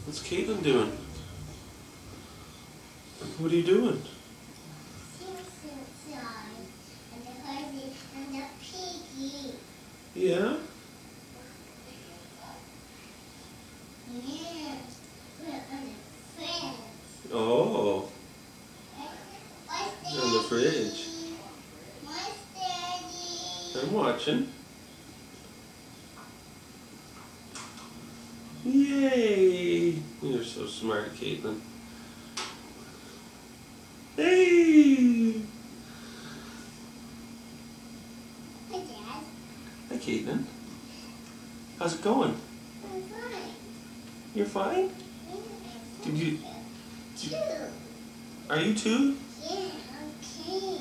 What's Caitlin doing? What are you doing? And the piggy. Yeah? Yes. We're on the fridge. Oh, What's on the fridge. What's Daddy? I'm watching. Yay! You're so smart, Caitlin. Hey! Hi, Dad. Hi, Caitlin. How's it going? I'm fine. You're fine? Yeah, Did you? Two. Are you 2? Yeah, okay.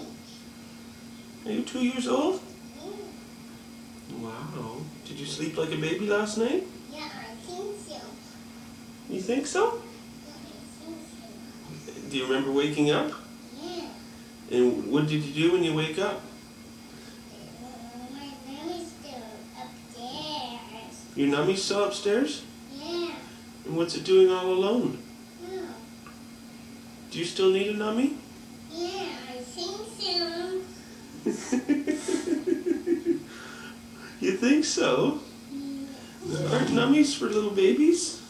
Are you 2 years old? Yeah. Wow. Did you sleep like a baby last night? Yeah, I think so. You think so? Yeah, I think so. Do you remember waking up? Yeah. And what did you do when you wake up? My mommy's still upstairs. Your nummy's still upstairs? Yeah. And what's it doing all alone? No. Do you still need a nummy? Yeah, I think so. You think so? Yeah. Aren't nummies for little babies?